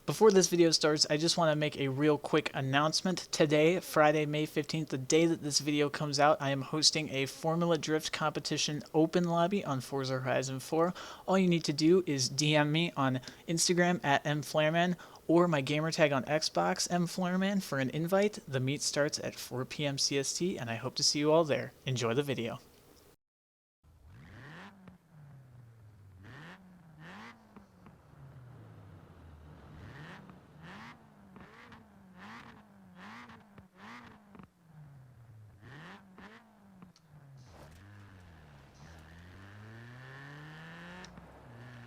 Before this video starts, I just want to make a real quick announcement. Today, Friday, May 15th, the day that this video comes out, I am hosting a Formula Drift competition open lobby on Forza Horizon 4. All you need to do is DM me on Instagram at mflareman or my gamertag on Xbox, mflareman, for an invite. The meet starts at 4 p.m. CST, and I hope to see you all there. Enjoy the video.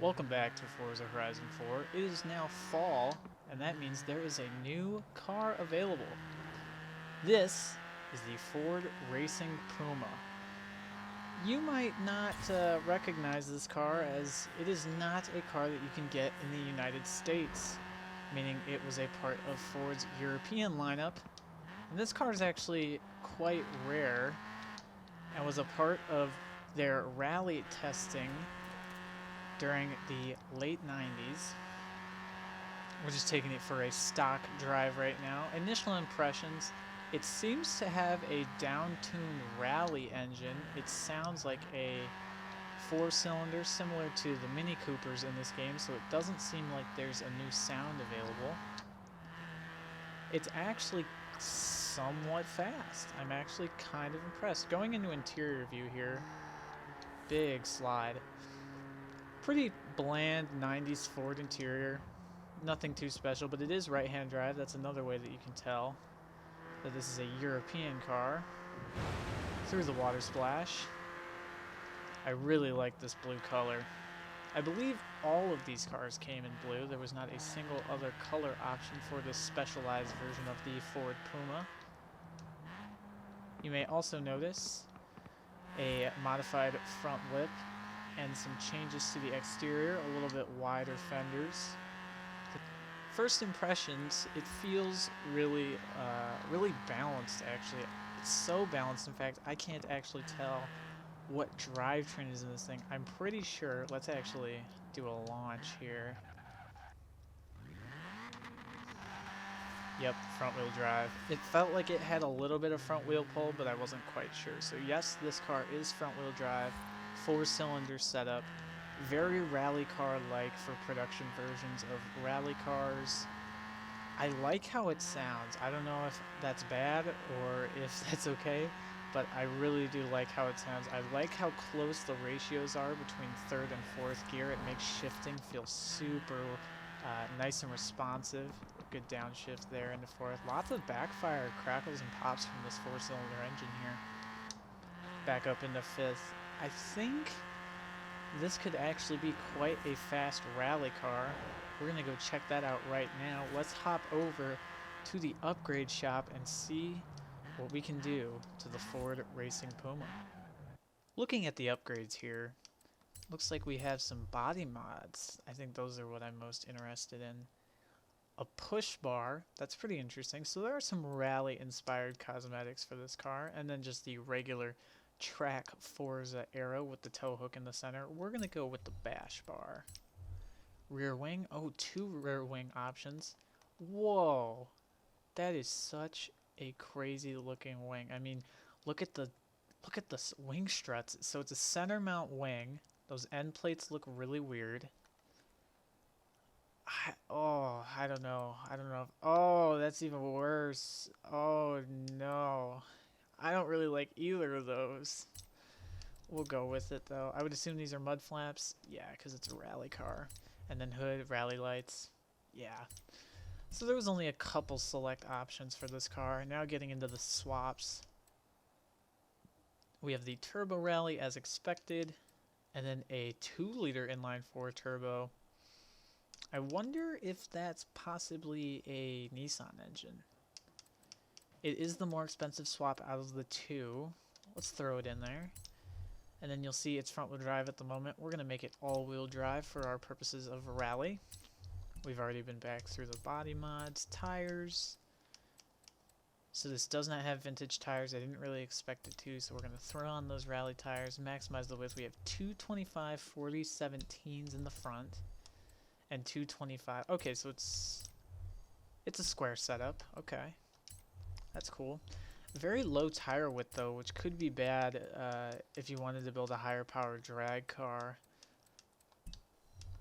Welcome back to Forza Horizon 4. It is now fall, and that means there is a new car available. This is the Ford Racing Puma. You might not recognize this car, as it is not a car that you can get in the United States, meaning it was a part of Ford's European lineup. And this car is actually quite rare and was a part of their rally testing during the late 90s. We're just taking it for a stock drive right now. Initial impressions, it seems to have a down-tuned rally engine. It sounds like a 4-cylinder similar to the Mini Coopers in this game, so it doesn't seem like there's a new sound available. It's actually somewhat fast. I'm actually kind of impressed. Going into interior view here, big slide. Pretty bland 90s Ford interior. Nothing too special, but it is right-hand drive. That's another way that you can tell that this is a European car. Through the water splash. I really like this blue color. I believe all of these cars came in blue. There was not a single other color option for this specialized version of the Ford Puma. You may also notice a modified front lip and some changes to the exterior, a little bit wider fenders. The first impressions, it feels really balanced, actually. It's so balanced, in fact, I can't actually tell what drivetrain is in this thing. I'm pretty sure, let's actually do a launch here. Yep, front wheel drive. It felt like it had a little bit of front wheel pull, but I wasn't quite sure. So yes, this car is front wheel drive. 4-cylinder setup, very rally car-like for production versions of rally cars. I like how it sounds. I don't know if that's bad or if that's okay, but I really do like how it sounds. I like how close the ratios are between third and fourth gear. It makes shifting feel super nice and responsive. Good downshift there into fourth. Lots of backfire, crackles, and pops from this 4-cylinder engine here. Back up into fifth. I think this could actually be quite a fast rally car. We're going to go check that out right now. Let's hop over to the upgrade shop and see what we can do to the Ford Racing Puma. Looking at the upgrades here, looks like we have some body mods. I think those are what I'm most interested in. A push bar, that's pretty interesting. So there are some rally inspired cosmetics for this car, and then just the regular track Forza arrow with the tow hook in the center. We're gonna go with the bash bar. Rear wing, oh, 2 rear wing options. Whoa, that is such a crazy looking wing. I mean, look at the wing struts. So it's a center mount wing. Those end plates look really weird. I don't know. Oh, that's even worse. Oh no. I don't really like either of those. We'll go with it though. I would assume these are mud flaps. Yeah, because it's a rally car. And then hood, rally lights. Yeah. So there was only a couple select options for this car. Now getting into the swaps. We have the turbo rally as expected. And then a 2-liter inline-4 turbo. I wonder if that's possibly a Nissan engine. It is the more expensive swap out of the two. Let's throw it in there. And then you'll see it's front wheel drive at the moment. We're going to make it all wheel drive for our purposes of rally. We've already been back through the body mods, tires. So this does not have vintage tires. I didn't really expect it to, so we're going to throw on those rally tires, maximize the width. We have 225 40 17s in the front. and 225. Okay, so it's a square setup. Okay, that's cool. Very low tire width though, which could be bad if you wanted to build a higher power drag car.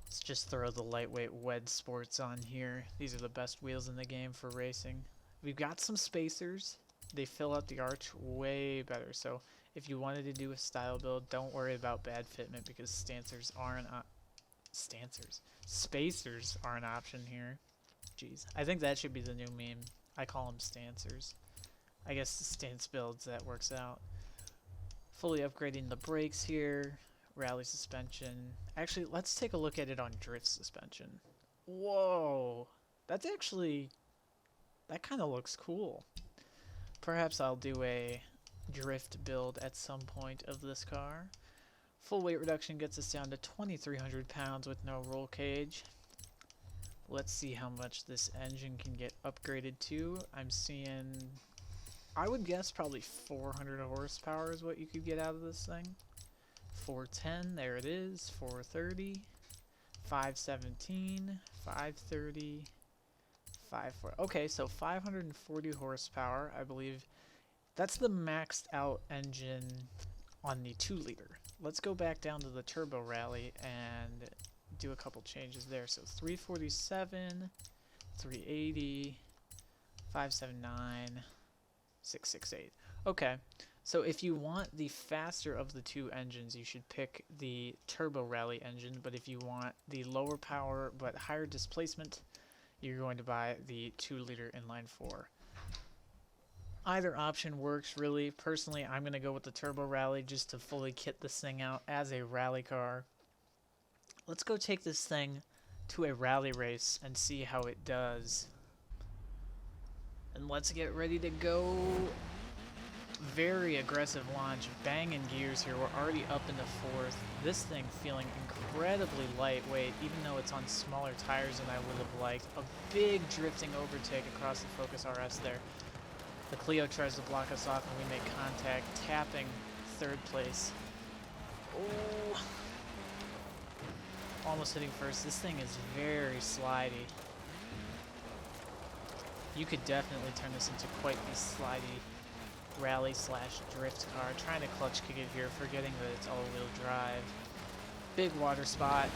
Let's just throw the lightweight Wed Sports on here. These are the best wheels in the game for racing. We've got some spacers. They fill out the arch way better. So if you wanted to do a style build, don't worry about bad fitment because spacers are an option here. Jeez, I think that should be the new meme. I call them stancers. I guess the stance builds, that works out. Fully upgrading the brakes here. Rally suspension. Actually, let's take a look at it on drift suspension. Whoa! That's actually... that kind of looks cool. Perhaps I'll do a drift build at some point of this car. Full weight reduction gets us down to 2,300 pounds with no roll cage. Let's see how much this engine can get upgraded to. I'm seeing... I would guess probably 400 horsepower is what you could get out of this thing. 410, there it is. 430, 517, 530, 540. Okay, so 540 horsepower, I believe. That's the maxed out engine on the 2-liter. Let's go back down to the Turbo Rally and do a couple changes there. So 347, 380, 579, 668. Okay. So if you want the faster of the two engines, you should pick the Turbo Rally engine, but if you want the lower power but higher displacement, you're going to buy the 2-liter inline 4. Either option works, really. Personally, I'm going to go with the Turbo Rally just to fully kit this thing out as a rally car. Let's go take this thing to a rally race and see how it does. And let's get ready to go. Very aggressive launch, banging gears here. We're already up into 4th. This thing feeling incredibly lightweight, even though it's on smaller tires than I would have liked. A big drifting overtake across the Focus RS there. The Clio tries to block us off and we make contact, tapping 3rd place. Oh, almost hitting 1st. This thing is very slidey. You could definitely turn this into quite the slidey rally / drift car. Trying to clutch kick it here, forgetting that it's all-wheel drive. Big water spot.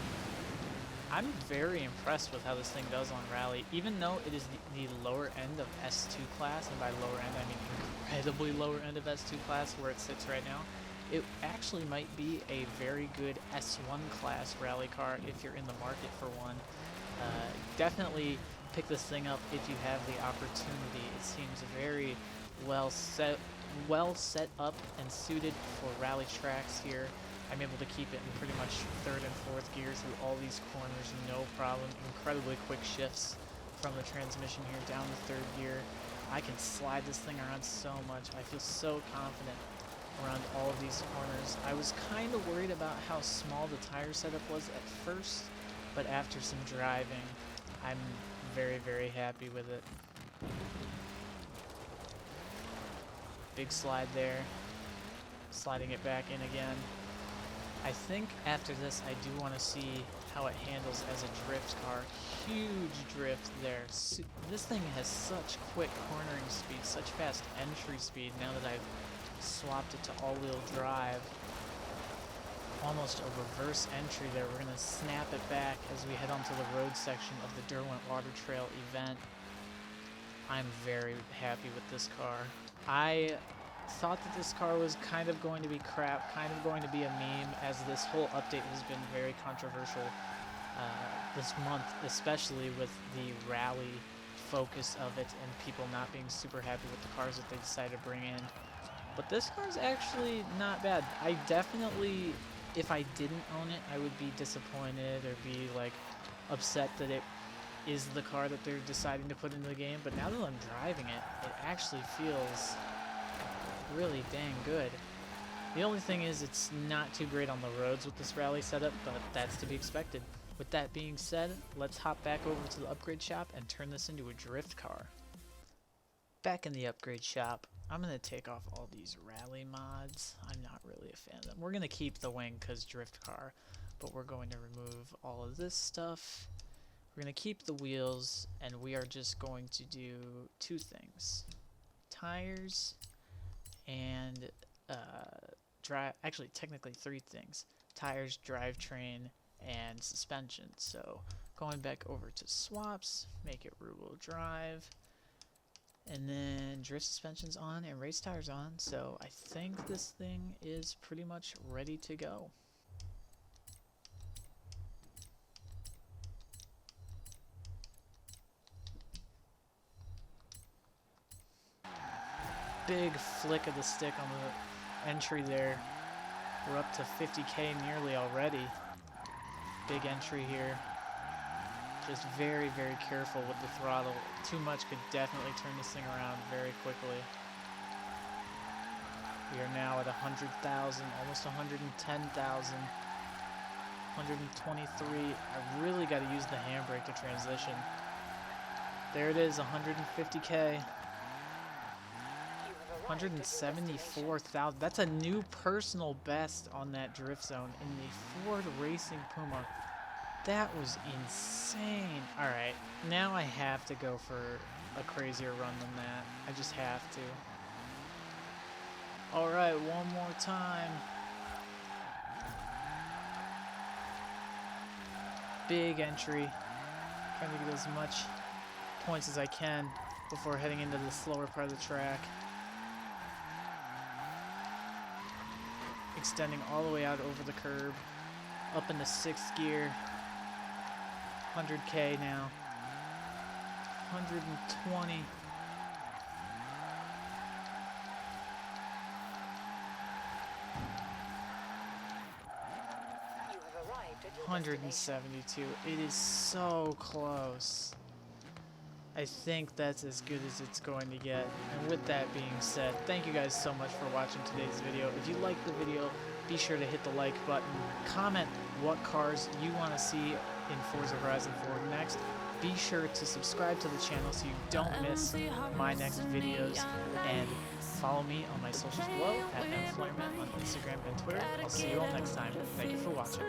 I'm very impressed with how this thing does on rally, even though it is the lower end of S2 class, and by lower end I mean incredibly lower end of S2 class where it sits right now. It actually might be a very good S1 class rally car if you're in the market for one. Definitely pick this thing up if you have the opportunity. It seems very well set up and suited for rally tracks here. I'm able to keep it in pretty much 3rd and 4th gear through all these corners, no problem. Incredibly quick shifts from the transmission here down to 3rd gear. I can slide this thing around so much. I feel so confident around all of these corners. I was kind of worried about how small the tire setup was at first, but after some driving, I'm very, very happy with it. Big slide there. Sliding it back in again. I think after this I do want to see how it handles as a drift car. Huge drift there. This thing has such quick cornering speed, such fast entry speed now that I've swapped it to all-wheel drive. Almost a reverse entry there. We're going to snap it back as we head onto the road section of the Derwent Water Trail event. I'm very happy with this car. I thought that this car was kind of going to be crap, kind of going to be a meme, as this whole update has been very controversial this month, especially with the rally focus of it and people not being super happy with the cars that they decided to bring in. But this car is actually not bad. I definitely, if I didn't own it, I would be disappointed or be like upset that it is the car that they're deciding to put into the game. But now that I'm driving it, it actually feels really dang good. The only thing is it's not too great on the roads with this rally setup, but that's to be expected. With that being said, let's hop back over to the upgrade shop and turn this into a drift car. Back in the upgrade shop, I'm going to take off all these rally mods. I'm not really a fan of them. We're going to keep the wing because drift car, but we're going to remove all of this stuff. We're going to keep the wheels, and we are just going to do two things. Tires and actually technically three things. Tires, drivetrain, and suspension. So going back over to swaps, make it rear-wheel drive, and then drift suspension's on and race tires on. So I think this thing is pretty much ready to go. Big flick of the stick on the entry there. We're up to 50K nearly already. Big entry here. Just very, very careful with the throttle. Too much could definitely turn this thing around very quickly. We are now at 100,000, almost 110,000. 123. I really got to use the handbrake to transition. There it is, 150K. 174,000. That's a new personal best on that drift zone in the Ford Racing Puma. That was insane. Alright, now I have to go for a crazier run than that. I just have to. Alright, one more time. Big entry. Trying to get as much points as I can before heading into the slower part of the track. Extending all the way out over the curb, up into 6th gear, 100K now, 120, 172. It is so close. I think that's as good as it's going to get. And with that being said, thank you guys so much for watching today's video. If you liked the video, be sure to hit the like button. Comment what cars you want to see in Forza Horizon 4 next. Be sure to subscribe to the channel so you don't miss my next videos. And follow me on my socials below at mflurman on Instagram and Twitter. I'll see you all next time. Thank you for watching.